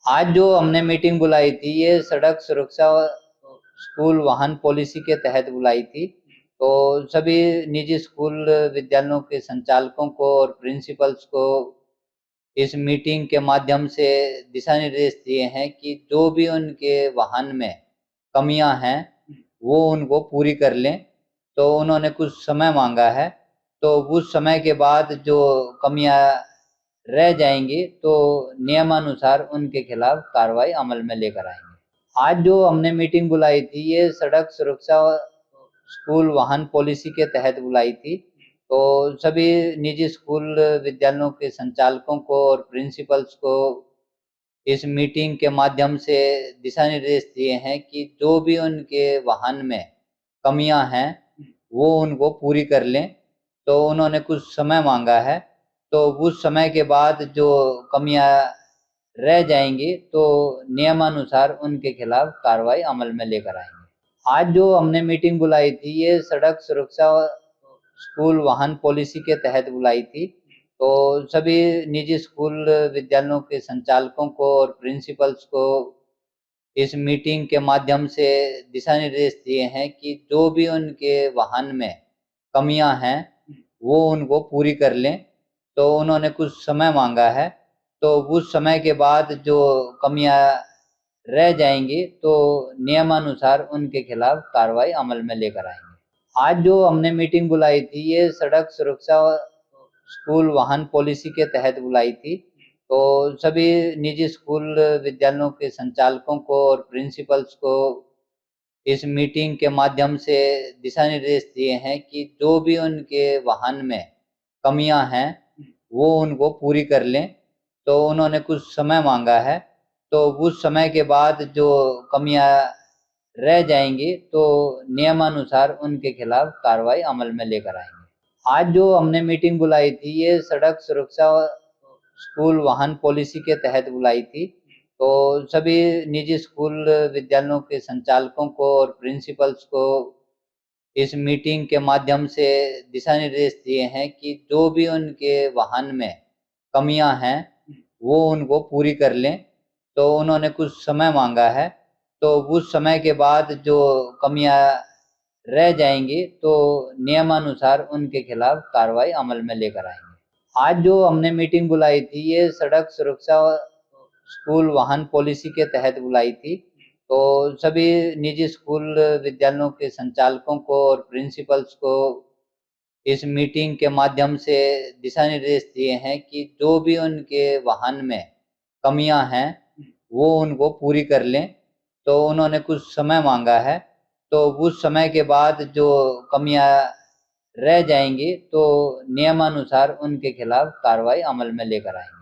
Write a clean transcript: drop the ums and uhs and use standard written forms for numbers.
आज जो हमने मीटिंग बुलाई थी ये सड़क सुरक्षा स्कूल वाहन पॉलिसी के तहत बुलाई थी। तो सभी निजी स्कूल विद्यालयों के संचालकों को और प्रिंसिपल्स को इस मीटिंग के माध्यम से दिशा निर्देश दिए हैं कि जो भी उनके वाहन में कमियां हैं वो उनको पूरी कर लें। तो उन्होंने कुछ समय मांगा है, तो उस समय के बाद जो कमियां रह जाएंगी तो नियमानुसार उनके खिलाफ कार्रवाई अमल में लेकर आएंगे। आज जो हमने मीटिंग बुलाई थी ये सड़क सुरक्षा स्कूल वाहन पॉलिसी के तहत बुलाई थी। तो सभी निजी स्कूल विद्यालयों के संचालकों को और प्रिंसिपल्स को इस मीटिंग के माध्यम से दिशा निर्देश दिए हैं कि जो भी उनके वाहन में कमियां हैं वो उनको पूरी कर लें। तो उन्होंने कुछ समय मांगा है, तो उस समय के बाद जो कमियां रह जाएंगी तो नियमानुसार उनके खिलाफ कार्रवाई अमल में लेकर आएंगे। आज जो हमने मीटिंग बुलाई थी ये सड़क सुरक्षा स्कूल वाहन पॉलिसी के तहत बुलाई थी। तो सभी निजी स्कूल विद्यालयों के संचालकों को और प्रिंसिपल्स को इस मीटिंग के माध्यम से दिशा निर्देश दिए हैं कि जो भी उनके वाहन में कमियां हैं वो उनको पूरी कर लें। तो उन्होंने कुछ समय मांगा है, तो उस समय के बाद जो कमियां रह जाएंगी तो नियमानुसार उनके खिलाफ कार्रवाई अमल में लेकर आएंगे। आज जो हमने मीटिंग बुलाई थी ये सड़क सुरक्षा स्कूल वाहन पॉलिसी के तहत बुलाई थी। तो सभी निजी स्कूल विद्यालयों के संचालकों को और प्रिंसिपल्स को इस मीटिंग के माध्यम से दिशा निर्देश दिए हैं कि जो भी उनके वाहन में कमियां हैं वो उनको पूरी कर लें। तो उन्होंने कुछ समय मांगा है, तो उस समय के बाद जो कमियां रह जाएंगी तो नियमानुसार उनके खिलाफ कार्रवाई अमल में लेकर आएंगे। आज जो हमने मीटिंग बुलाई थी ये सड़क सुरक्षा स्कूल वाहन पॉलिसी के तहत बुलाई थी। तो सभी निजी स्कूल विद्यालयों के संचालकों को और प्रिंसिपल्स को इस मीटिंग के माध्यम से दिशा निर्देश दिए हैं कि जो भी उनके वाहन में कमियां हैं वो उनको पूरी कर लें। तो उन्होंने कुछ समय मांगा है, तो उस समय के बाद जो कमियां रह जाएंगी तो नियमानुसार उनके खिलाफ कार्रवाई अमल में लेकर आएंगे। आज जो हमने मीटिंग बुलाई थी ये सड़क सुरक्षा स्कूल वाहन पॉलिसी के तहत बुलाई थी। तो सभी निजी स्कूल विद्यालयों के संचालकों को और प्रिंसिपल्स को इस मीटिंग के माध्यम से दिशा निर्देश दिए हैं कि जो भी उनके वाहन में कमियां हैं वो उनको पूरी कर लें। तो उन्होंने कुछ समय मांगा है, तो उस समय के बाद जो कमियां रह जाएंगी तो नियमानुसार उनके खिलाफ कार्रवाई अमल में लेकर आएंगे।